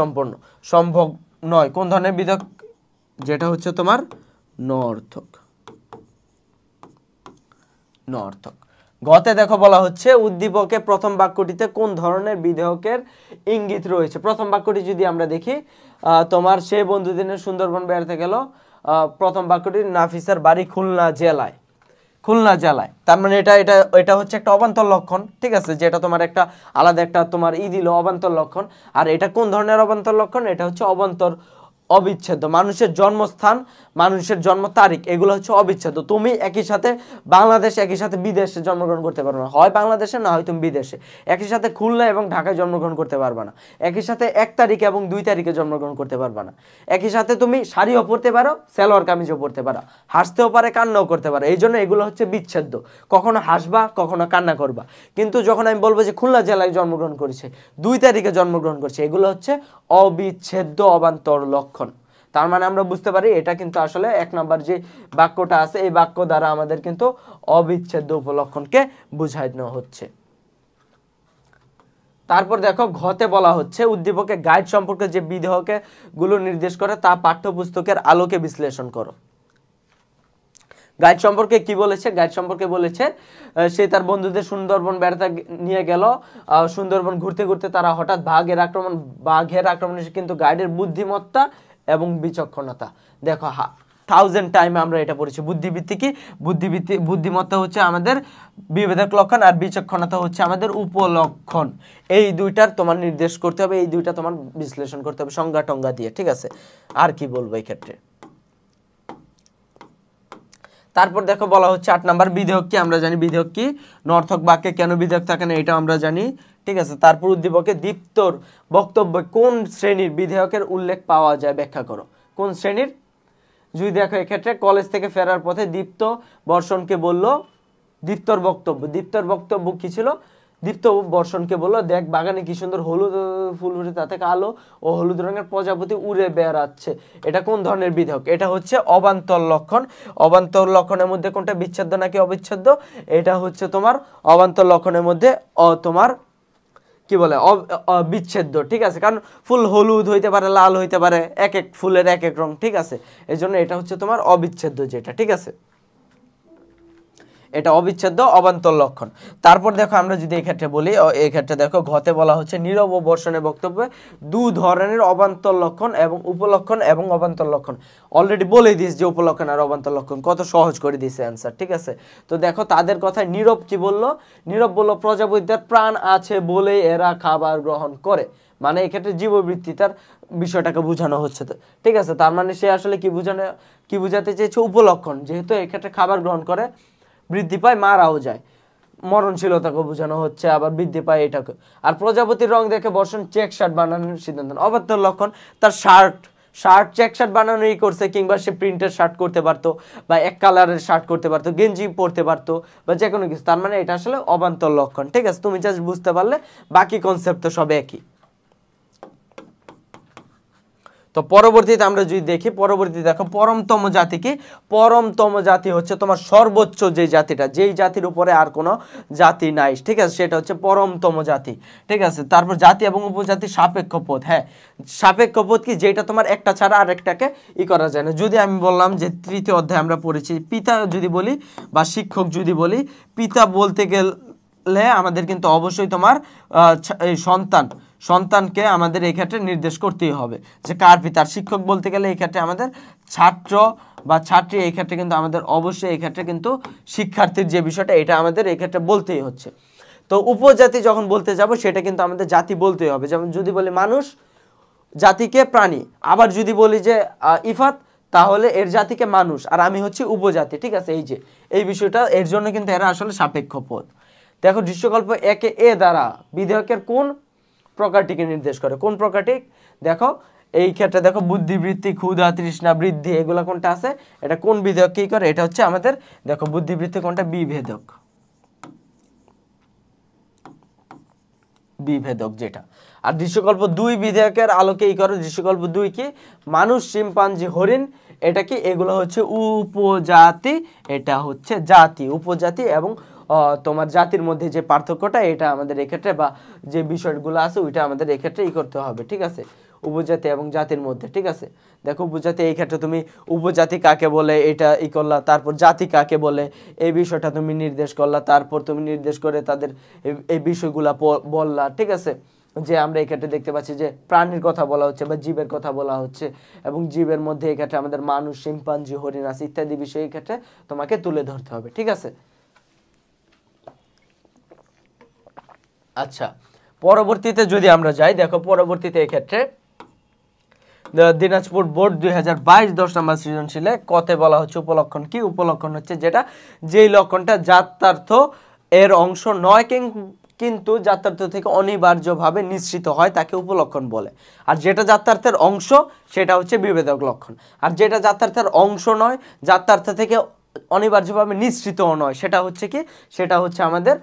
সম্ভব নয়। কোন ধরনের বিধেয়ক, যেটা হচ্ছে তোমার নঅর্থক। গতে দেখো বলা হচ্ছে উদ্দীপকে প্রথম বাক্যটিতে কোন ধরনের বিধেয়কের ইঙ্গিত রয়েছে। প্রথম বাক্যটি যদি আমরা দেখি, তোমার সে বন্ধুদিনের সুন্দরবন বেড়াতে গেল, প্রথম বাক্যটি নাফিসার বাড়ি খুলনা জেলায়। তার মানে এটা হচ্ছে একটা অবান্তর লক্ষণ, ঠিক আছে, যেটা তোমার একটা আলাদা একটা তোমার দিল অবান্তর লক্ষণ। আর এটা কোন ধরনের অবান্তর লক্ষণ, এটা হচ্ছে অবিচ্ছেদ্য। মানুষের জন্মস্থান, মানুষের জন্ম তারিখ এগুলো হচ্ছে অবিচ্ছেদ্য। তুমি একই সাথে বাংলাদেশ, একই সাথে বিদেশে জন্মগ্রহণ করতে পারবে না, হয় বাংলাদেশে না হয় তুমি বিদেশে। একই সাথে খুলনা এবং ঢাকায় জন্মগ্রহণ করতে পারবে না। একই সাথে 1 তারিখে এবং 2 তারিখে জন্মগ্রহণ করতে পারবে না। একই সাথে তুমি শাড়িও পরতে পারো, সালোয়ার কামিজও পরতে পারো, হাসতেও পারে, কান্নাও করতে পারো। এই জন্য এগুলো হচ্ছে বিচ্ছেদ্য। কখনো হাসবা, কখনো কান্না করবা। কিন্তু যখন আমি বলবো যে খুলনা জেলায় জন্মগ্রহণ করেছে, 2 তারিখে জন্মগ্রহণ করছে, এগুলো হচ্ছে অবিচ্ছেদ্য অবান্তর লক্ষণ। তার মানে আমরা বুঝতে পারি এটা কিন্তু আসলে 1 নম্বর যে বাক্যটা আছে এই বাক্য দ্বারা আমাদের কিন্তু অবিচ্ছেদ্য উপলক্ষণকে বুঝানো হচ্ছে। তারপর দেখো ঘতে বলা হচ্ছে উদ্দীপকের গাইড সম্পর্কে যে বিধেয়কে গুলো নির্দেশ করে তা পাঠ্যপুস্তকের আলোকে বিশ্লেষণ করো। গাইড সম্পর্কে কি বলেছে? গাইড সম্পর্কে বলেছে সে তার বন্ধুদের সুন্দরবন বেড়াতে নিয়ে গেল। সুন্দরবন ঘুরতে ঘুরতে তারা হঠাৎ বাঘের আক্রমণ এসে কিন্তু গাইডের বুদ্ধিমত্তা এবং বিচক্ষণতা। দেখো 1000 টাইম আমরা এটা পড়েছি। বুদ্ধিবৃত্তি কি? বুদ্ধিমত্তা হচ্ছে আমাদের বিভেদক লক্ষণ, আর বিচক্ষণতা হচ্ছে আমাদের উপলক্ষণ। এই দুইটার তোমার নির্দেশ করতে হবে, এই দুইটা তোমার বিশ্লেষণ করতে হবে সংজ্ঞা টঙ্গা দিয়ে, ঠিক আছে? আর কি বলবো এই ক্ষেত্রে? তারপর দেখো বলা হচ্ছে 8 নাম্বার বিধেয়ক কি? আমরা জানি বিধেয়ক কি। নর্থক বাক্যে কেন বিধেয়ক থাকে না এটা আমরা জানি, ঠিক আছে? তারপর উদ্দীপকে দীপ্তর বক্তব্য কোন শ্রেণীর বিধেয়কের উল্লেখ পাওয়া যায় ব্যাখ্যা করো। কোন শ্রেণীর? যদি দেখো এক্ষেত্রে কলেজ থেকে ফেরার পথে দীপ্ত বর্ষণকে বলল, দীপ্তর বক্তব্য কি ছিল? দীপ্ত বর্ষণকে বলল, দেখ বাগানে কি সুন্দর হলুদ ফুল ফুটে, তা থেকে আলো ও হলুদ রঙের প্রজাপতি উড়ে বেড়াচ্ছে। এটা কোন ধরনের বিধেয়ক? এটা হচ্ছে অবান্তর লক্ষণ। অবান্তর লক্ষণের মধ্যে কোনটা বিচ্ছেদ্য নাকি অবিচ্ছেদ্য? এটা হচ্ছে তোমার অবান্তর লক্ষণের মধ্যে তোমার কি বলে বিচ্ছেদ্য, ঠিক আছে? কারণ ফুল হলুদ হইতে পারে, লাল হইতে পারে, এক এক ফুলের এক এক রং, ঠিক আছে? এই জন্য এটা হচ্ছে তোমার অবিচ্ছেদ্য যেটা, ঠিক আছে? এটা অবিচ্ছেদ্য অবান্তর লক্ষণ। তারপর দেখো আমরা যদি এই ক্ষেত্রে বলি, এই ক্ষেত্রে দেখো ঘতে বলা হচ্ছে নীরব ও বর্ষণের বক্তব্যে 2 ধরনের অবান্তর লক্ষণ এবং উপলক্ষণ এবং অবান্তর লক্ষণ। অলরেডি বলে দিস যে উপলক্ষণ আর অবান্তর লক্ষণ, কত সহজ করে দিয়েছে অ্যান্সার, ঠিক আছে? তো দেখো তাদের কথায় নীরব কি বললো? নীরব বললো প্রজাপতিদের প্রাণ আছে বলে এরা খাবার গ্রহণ করে। মানে এক্ষেত্রে জীববৃত্তি তার বিষয়টাকে বোঝানো হচ্ছে, তো ঠিক আছে? তার মানে সে আসলে কি বোঝাতে চেয়েছে? উপলক্ষণ। যেহেতু এক্ষেত্রে খাবার গ্রহণ করে, বৃদ্ধি পায়, মারাও যায়, মরণশীলতাকে বোঝানো হচ্ছে, আবার বৃদ্ধি পায় এটাকে। আর প্রজাপতির রং দেখে বর্ষণ চেক শার্ট বানানোর সিদ্ধান্ত। অবান্তর লক্ষণ তার শার্ট চেক শার্ট বানানোই করছে, কিংবা সে প্রিন্টের শার্ট করতে পারতো, বা এক কালারের শার্ট করতে পারতো, গেঞ্জি পরতে পারতো, বা যে কোনো কিছু। তার মানে এটা আসলে অবান্তর লক্ষণ, ঠিক আছে? তুমি জাস্ট বুঝতে পারলে, বাকি কনসেপ্ট তো সব একই। তো পরবর্তীতে আমরা যদি দেখি, পরবর্তীতে দেখো পরমতম জাতি কি? পরমতম জাতি হচ্ছে তোমার সর্বোচ্চ যে জাতিটা, যেই জাতির উপরে আর কোনো জাতি নাই, ঠিক আছে? সেটা হচ্ছে পরমতম জাতি, ঠিক আছে? তারপর জাতি এবং উপজাতি সাপেক্ষ পদ। হ্যাঁ, সাপেক্ষ পদ কি? যেটা তোমার একটা ছাড়া আরেকটাকে করা যায় না। যদি আমি বললাম যে 3য় অধ্যায় আমরা পড়েছি, পিতা যদি বলি বা শিক্ষক যদি বলি, পিতা বলতে গেলে আমাদের কিন্তু অবশ্যই তোমার এই সন্তানকে আমাদের এই ক্ষেত্রে নির্দেশ করতেই হবে যে কার পিতা। শিক্ষক বলতে গেলে এই ক্ষেত্রে আমাদের ছাত্র বা ছাত্রী, এই ক্ষেত্রে কিন্তু আমাদের অবশ্যই এই ক্ষেত্রে কিন্তু শিক্ষার্থীর যে বিষয়টা, এটা আমাদের এই ক্ষেত্রে বলতেই হচ্ছে। তো উপজাতি যখন বলতে যাব, সেটা কিন্তু আমাদের জাতি বলতেই হবে। যেমন যদি বলি মানুষ, জাতিকে প্রাণী। আবার যদি বলি যে ইফাত, তাহলে এর জাতিকে মানুষ, আর আমি হচ্ছি উপজাতি, ঠিক আছে? এই যে এই বিষয়টা, এর জন্য কিন্তু এরা আসলে সাপেক্ষ পদ। দেখো দৃশ্যকল্প একে এ দ্বারা বিধেয়কের কোন প্রকারটিকে নির্দেশ করে? কোন প্রকারটি? দেখো এই ক্ষেত্রে দেখো বুদ্ধিবৃত্তি, ক্ষুধা, তৃষ্ণা, বৃদ্ধি, এগুলো কোনটা আছে? এটা কোন বিধেয়ক কি করে? এটা হচ্ছে আমাদের দেখো বুদ্ধিবৃত্তি কোনটা? বিভেদক যেটা। আর দৃশ্যকল্প 2 বিধেয়কের আলোকে করে। দৃশ্যকল্প 2 কি? মানুষ, শিম্পাঞ্জি, হরিণ, এটা কি? এগুলো হচ্ছে উপজাতি, এটা হচ্ছে জাতি। উপজাতি এবং তোমার জাতির মধ্যে যে পার্থক্যটা, এটা আমাদের এক্ষেত্রে, বা যে বিষয়গুলো আছে ওইটা আমাদের এক্ষেত্রে করতে হবে, ঠিক আছে? উপজাতি এবং জাতির মধ্যে, ঠিক আছে? দেখো উপজাতি, এই ক্ষেত্রে তুমি উপজাতি কাকে বলে এটা করলা, তারপর জাতি কাকে বলে এই বিষয়টা তুমি নির্দেশ করলা, তারপর তুমি নির্দেশ করে তাদের এই বিষয়গুলা বললা, ঠিক আছে? যে আমরা এই ক্ষেত্রে দেখতে পাচ্ছি যে প্রাণীর কথা বলা হচ্ছে বা জীবের কথা বলা হচ্ছে, এবং জীবের মধ্যে এই ক্ষেত্রে আমাদের মানুষ, শিম্পাঞ্জি, হরিণ আছে ইত্যাদি বিষয় এই ক্ষেত্রে তোমাকে তুলে ধরতে হবে, ঠিক আছে? আচ্ছা, পরবর্তীতে যদি আমরা যাই, দেখো পরবর্তীতে এই ক্ষেত্রে দিনাজপুর বোর্ড 2022 10 নম্বর সৃজনশীলে কতে বলা হচ্ছে উপলক্ষণ কি? উপলক্ষণ হচ্ছে যেটা যেই লক্ষণটা জাত্যার্থ এর অংশ নয় কিন্তু জাত্যার্থ থেকে অনিবার্যভাবে নিঃসৃত হয় তাকে উপলক্ষণ বলে। আর যেটা জাত্যার্থের অংশ সেটা হচ্ছে বিভেদক লক্ষণ। আর যেটা জাত্যার্থের অংশ নয়, জাত্যার্থ থেকে অনিবার্যভাবে নিঃসৃতও নয়, সেটা হচ্ছে কি? সেটা হচ্ছে আমাদের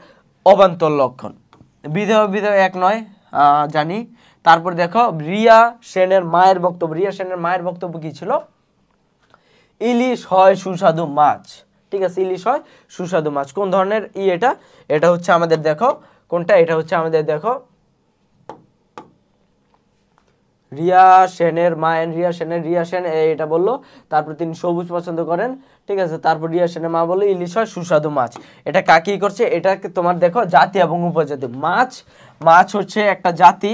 অবান্তর লক্ষণ। বিধেয় বিধেয় এক নয় জানি। তারপর দেখো রিয়া সেনের মায়ের বক্তব্য। রিয়া সেনের মায়ের বক্তব্য কি ছিল? ইলিশ হয় সুস্বাদু মাছ। ঠিক আছে, ইলিশ হয় সুস্বাদু মাছ। কোন ধরনের এটা? এটা হচ্ছে আমাদের দেখো কোনটা? এটা হচ্ছে আমাদের দেখো রিয়া সেনের মায়ের রিয়া সেন এটা বললো। তারপর তিনি সবুজ পছন্দ করেন। ঠিক আছে, তারপর রিয়া সেনের মা বললো ইলিশ হয় সুস্বাদু মাছ। এটা কাকি করছে? এটাকে তোমার দেখো জাতি এবং উপজাতি। মাছ হচ্ছে একটা জাতি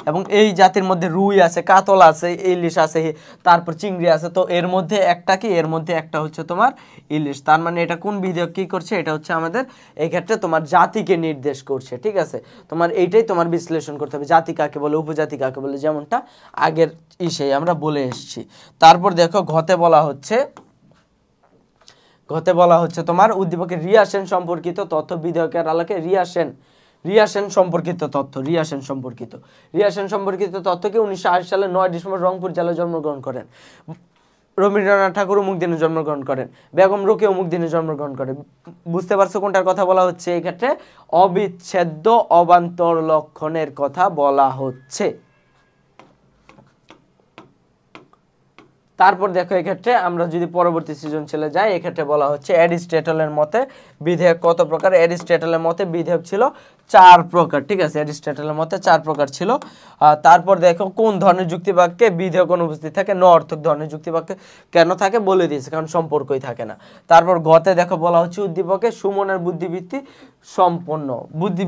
এবং এই জাতির মধ্যে রুই আছে, কাতল আছে, ইলিশ আছে, তারপর চিংড়ি আছে। তো এর মধ্যে একটা কি? এর মধ্যে একটা হচ্ছে তোমার ইলিশ। তার মানে এটা কোন বিধেয়ক কি করছে? এটা হচ্ছে আমাদের এই ক্ষেত্রে তোমার জাতিকে নির্দেশ করছে। ঠিক আছে, তোমার এইটাই তোমার বিশ্লেষণ করতে হবে, জাতি কাকে বলে, উপজাতি কাকে বলে, যেমনটা আগের ইসেই আমরা বলে এসেছি। তারপর দেখো ঘতে বলা হচ্ছে তোমার উদ্দীপকের রিয়া সেন সম্পর্কিত তথ্য বিধেয়কের আলোকে রিয়া সেন সম্পর্কিত তথ্য কি? 1980 সালে 9 ডিসেম্বর রংপুর জেলায় জন্মগ্রহণ করেন। রবীন্দ্রনাথ ঠাকুর অমুক দিনে জন্মগ্রহণ করেন, বেগম রোকেয়া অমুক দিনে জন্মগ্রহণ করেন। বুঝতে পারছো কোনটার কথা বলা হচ্ছে? এই ক্ষেত্রে অবিচ্ছেদ্য অবান্তর লক্ষণের কথা বলা হচ্ছে। তারপর দেখো এক্ষেত্রে আমরা যদি পরবর্তী সৃজনশীলে যাই, এক্ষেত্রে বলা হচ্ছে অ্যারিস্টটলের মতে বিধেয়ক কত প্রকার? অ্যারিস্টটলের মতে বিধেয়ক ছিল 4 প্রকার। ঠিক আছে, অ্যারিস্টটলের মতে 4 প্রকার ছিল। তারপর দেখো কোন ধরনের যুক্তিবাক্যে বিধেয়ক অনুপস্থিত থাকে? ন-অর্থক ধরনের যুক্তিবাক্যে কেন থাকে বলে দিয়েছে, কারণ সম্পর্কই থাকে না। তারপর গতে দেখো বলা হচ্ছে উদ্দীপকে সুমনের বুদ্ধিবৃত্তি সম্পন্ন,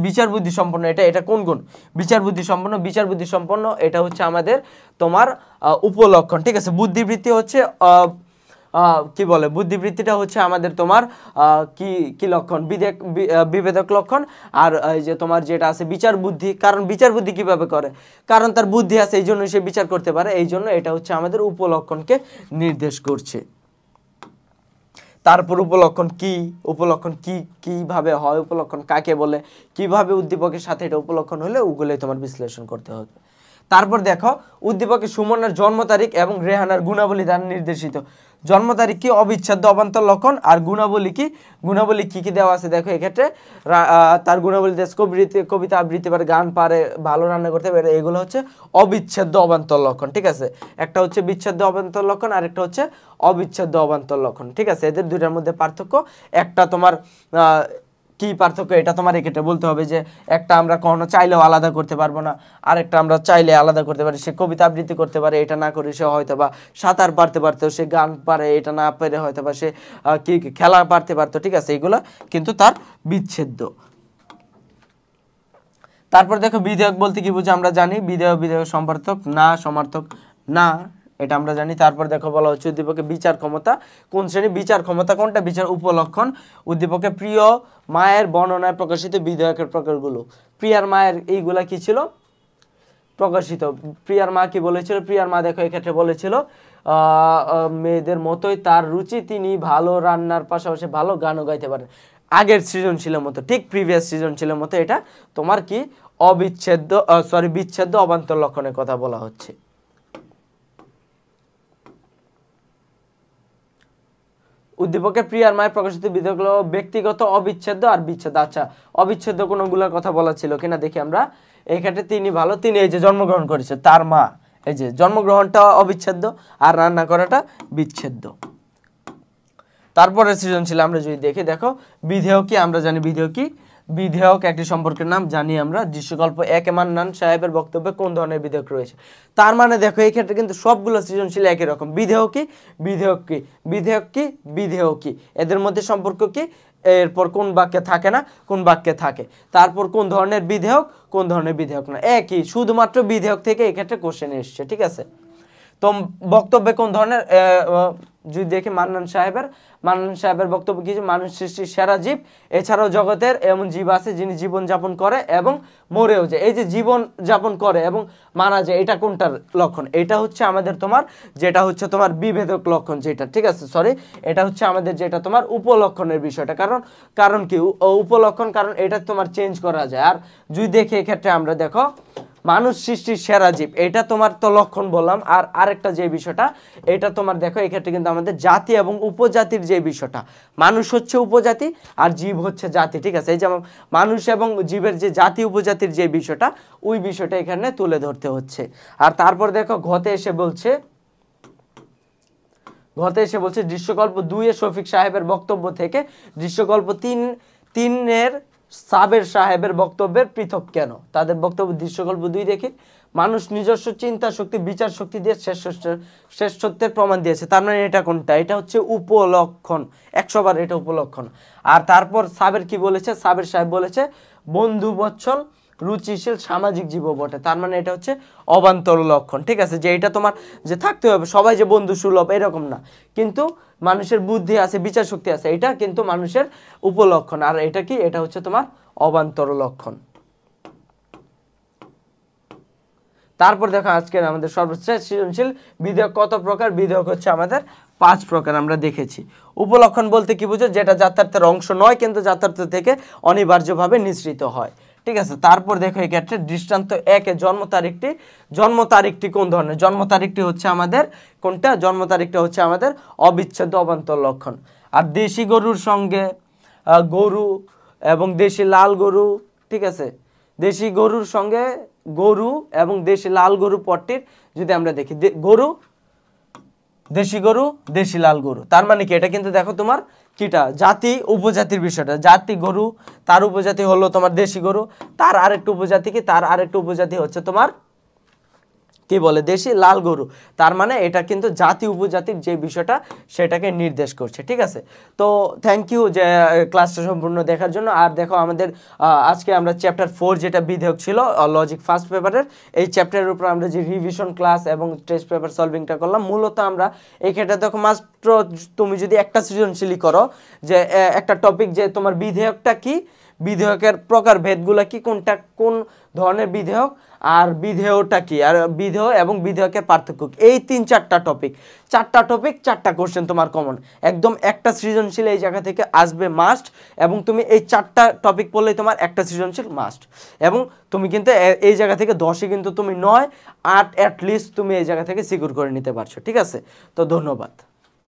বিচার বুদ্ধি সম্পন্ন। এটা কোন গুণ? বিচার বুদ্ধি সম্পন্ন। এটা হচ্ছে আমাদের তোমার উপলক্ষণ। ঠিক আছে, বুদ্ধিবৃত্তি হচ্ছে কি বলে? বুদ্ধিবৃত্তিটা হচ্ছে আমাদের তোমার কি লক্ষণ? বিভেদক লক্ষণ। আর এই যে তোমার যেটা আছে বিচার বুদ্ধি, কারণ বিচার বুদ্ধি কিভাবে করে? কারণ তার বুদ্ধি আছে, এই জন্য সে বিচার করতে পারে, এই জন্য এটা হচ্ছে আমাদের উপলক্ষণকে নির্দেশ করছে। তারপর উপলক্ষণ কিভাবে হয়, উপলক্ষণ কাকে বলে, কিভাবে উদ্দীপকের সাথে এটা উপলক্ষণ হলে ওগুলোই তোমার বিশ্লেষণ করতে হবে। তারপর দেখো উদ্দীপকে সুমনের জন্ম তারিখ এবং রেহানার গুণাবলী দ্বারা নির্দেশিত। জন্ম তারিখ কি? অবিচ্ছেদ্য অবান্তর লক্ষণ। আর গুণাবলী কি দেওয়া আছে দেখো এক্ষেত্রে তার গুণাবলী কবিতা আবৃত্তি পারে, গান পারে, ভালো রান্না করতে পারে, এগুলো হচ্ছে অবিচ্ছেদ্য অবান্তর লক্ষণ। ঠিক আছে, একটা হচ্ছে বিচ্ছেদ্য অবান্তর লক্ষণ আর একটা হচ্ছে অবিচ্ছেদ্য অবান্তর লক্ষণ। ঠিক আছে, এদের দুইটার মধ্যে পার্থক্য। একটা তোমার কি পার্থক্য এটা তোমার এক্ষেত্রে বলতে হবে যে একটা আমরা কখনো চাইলেও আলাদা করতে পারবো না, আরেকটা আমরা চাইলে আলাদা করতে পারি। সে কবিতা আবৃত্তি করতে পারে, এটা না করে সে হয়তো বা সাঁতার পারতো, সে গান পারে, এটা না পেরে হয়তো বা সে কি খেলা পারতো। ঠিক আছে, এগুলো কিন্তু তার বিচ্ছেদ্য। তারপর দেখো বিধেয়ক বলতে কি বুঝি আমরা জানি? বিধেয় সমার্থক না, এটা আমরা জানি। তারপর দেখো বলা হচ্ছে উদ্দীপকে বিচার ক্ষমতা কোন শ্রেণী? বিচার ক্ষমতা কোনটা? বিচার উপলক্ষণ। উদ্দীপকে প্রিয় মায়ের বর্ণনায় প্রকাশিত বিধেয়কের প্রকারগুলো। প্রিয়ার মায়ের এইগুলা কি ছিল? প্রকাশিত। প্রিয়ার মা কি বলেছিল? প্রিয়ার মা দেখো এক্ষেত্রে বলেছিল মেয়েদের মতোই তার রুচি, তিনি ভালো রান্নার পাশাপাশি ভালো গানও গাইতে পারেন। আগের সৃজনশীলের মতো, ঠিক প্রিভিয়াস সৃজনশীলের মতো এটা তোমার কি বিচ্ছেদ্য অবান্তর লক্ষণের কথা বলা হচ্ছে। উদ্দীপকে প্রিয়ার মায়ের প্রকাশিত বিধেয়কগুলো ব্যক্তিগত, অবিচ্ছেদ্য আর বিচ্ছেদ। আচ্ছা, অবিচ্ছেদ্য কোনগুলোর কথা বলা ছিল কিনা দেখি আমরা। এই ক্ষেত্রে তিনি এই যে জন্মগ্রহণ করেছে তার মা, এই যে জন্মগ্রহণটা অবিচ্ছেদ্য আর রান্না করাটা বিচ্ছেদ্য। তারপরে সৃজনশীল আমরা যদি দেখো বিধেয়ক কি? আমরা জানি বিধেয়ক একটি সম্পর্কের নাম, জানি আমরা। দৃশ্যকল্প 1 মান্নান সাহেবের বক্তব্যে কোন ধরনের বিধেয়ক রয়েছে? তার মানে দেখো এই ক্ষেত্রে কিন্তু সবগুলো সৃজনশীল একই রকম। বিধেয়ক কি, এদের মধ্যে সম্পর্ক কি? এরপর কোন বাক্যে থাকে না, কোন বাক্যে থাকে। তারপর কোন ধরনের বিধেয়ক, কোন ধরনের বিধেয়ক না, একই, শুধুমাত্র বিধেয়ক থেকে এই ক্ষেত্রে কোশ্চেন এসছে। ঠিক আছে, তো বক্তব্যে কোন ধরনের যদি দেখি মান্নান সাহেবের বক্তব্য কি, মানুষ সৃষ্টির সেরা জীব, এছাড়াও জগতের এমন জীব আছে যিনি জীবন যাপন করে এবং মরেও যায়। এই যে জীবন যাপন করে এবং মারা যায়, এটা কোনটার লক্ষণ? এটা হচ্ছে আমাদের তোমার যেটা হচ্ছে তোমার বিভেদক লক্ষণ যেটা, ঠিক আছে, সরি, এটা হচ্ছে আমাদের যেটা তোমার উপলক্ষণের বিষয়টা। কারণ কি উপলক্ষণ? কারণ এটা তোমার চেঞ্জ করা যায়। আর যদি দেখি এক্ষেত্রে আমরা দেখো মানুষ সৃষ্টির সেরা জীব, এটা তোমার তো লক্ষণ বললাম। আর আরেকটা যে বিষয়টা, এটা তোমার দেখো এক্ষেত্রে কিন্তু আমাদের জাতি এবং উপজাতির যে বিষয়টা, মানুষ হচ্ছে উপজাতি আর জীব হচ্ছে জাতি, ঠিক আছে। এই যেমন মানুষ এবং জীবের যে জাতি উপজাতির যে বিষয়টা, ওই বিষয়টা এখানে তুলে ধরতে হচ্ছে। আর তারপর দেখো ঘতে এসে বলছে দৃশ্যকল্প 2 শফিক সাহেবের বক্তব্য থেকে দৃশ্যকল্প 3 সাবের সাহেবের বক্তব্যের পৃথক কেন? তাদের বক্তব্য দৃশ্যকল্প 2 দেখি, মানুষ নিজস্ব চিন্তা শক্তি বিচার শক্তি দিয়ে শ্রেষ্ঠত্বের প্রমাণ দিয়েছে। তার মানে এটা কোনটা? এটা হচ্ছে উপলক্ষণ, 100 বার এটা উপলক্ষণ। আর তারপর সাবের কি বলেছে? সাবের সাহেব বলেছে বন্ধু বৎসল রুচিশীল সামাজিক জীব বটে। তার মানে এটা হচ্ছে অবান্তর লক্ষণ, ঠিক আছে, যে এটা তোমার যে থাকতে হবে, সবাই যে বন্ধু সুলভ এরকম না, কিন্তু মানুষের বুদ্ধি আছে বিচার শক্তি আছে, এটা কিন্তু মানুষের উপলক্ষণ। আর এটা কি? এটা হচ্ছে তোমার অবান্তর লক্ষণ। তারপর দেখো আজকের আমাদের সর্বশ্রেষ্ঠ সৃজনশীল বিধেয়ক কত প্রকার? বিধেয়ক হচ্ছে আমাদের 5 প্রকার আমরা দেখেছি। উপলক্ষণ বলতে কি বুঝো? যেটা যাত্রার্থের অংশ নয় কিন্তু যাত্রার্থ থেকে অনিবার্যভাবে নিঃসৃত হয়, ঠিক আছে। তারপর দেখো এই ক্ষেত্রে দৃষ্টান্ত 1 এ জন্ম তারিখটি কোন ধরনের? জন্ম তারিখটি হচ্ছে আমাদের কোনটা? জন্ম তারিখটা হচ্ছে আমাদের অবিচ্ছেদ্য অবান্তর লক্ষণ। আর দেশি গরুর সঙ্গে গরু এবং দেশি লাল গরু, ঠিক আছে, দেশি গরুর সঙ্গে গরু এবং দেশি লাল গরু পট্টির যদি আমরা দেখি, গরু দেশি গরু দেশি লাল গরু, তার মানে কি? এটা কিন্তু দেখো তোমার কিটা জাতি উপজাতির বিষয়টা, জাতি গরু, তার উপজাতি হলো তোমার দেশি গরু, তার আরেকটা উপজাতি কি? তার আরেকটা উপজাতি হচ্ছে তোমার কি বলে? দেশি লাল গরু। তার মানে এটা কিন্তু জাতি উপজাতির যে বিষয়টা সেটাকে নির্দেশ করছে, ঠিক আছে। তো থ্যাংক ইউ যে ক্লাসটা সম্পূর্ণ দেখার জন্য। আর দেখো আমাদের আজকে আমরা চ্যাপ্টার 4 যেটা বিধেয়ক ছিল লজিক ফার্স্ট পেপারের, এই চ্যাপ্টারের উপর আমরা যে রিভিশন ক্লাস এবং টেস্ট পেপার সলভিংটা করলাম। মূলত আমরা এই ক্ষেত্রে দেখো মাত্র তুমি যদি একটা সৃজনশীলই করো, যে একটা টপিক যে তোমার বিধেয়কটা কি, বিধেয়কের প্রকার ভেদগুলো কি, কোনটা কোন ধরনের বিধেয়ক, আর বিধেয়টা কি, আর বিধেয় এবং বিধেয়কের পার্থক্য, এই 3-4টা টপিক, 4টা কোশ্চেন তোমার কমন একদম একটা সৃজনশীল এই জায়গা থেকে আসবে মাস্ট। এবং তুমি এই 4টা টপিক পড়লেই তোমার একটা সৃজনশীল মাস্ট। এবং তুমি কিন্তু এই জায়গা থেকে 10-এ কিন্তু তুমি 9, 8 অ্যাটলিস্ট তুমি এই জায়গা থেকে সিকিউর করে নিতে পারছো, ঠিক আছে। তো ধন্যবাদ।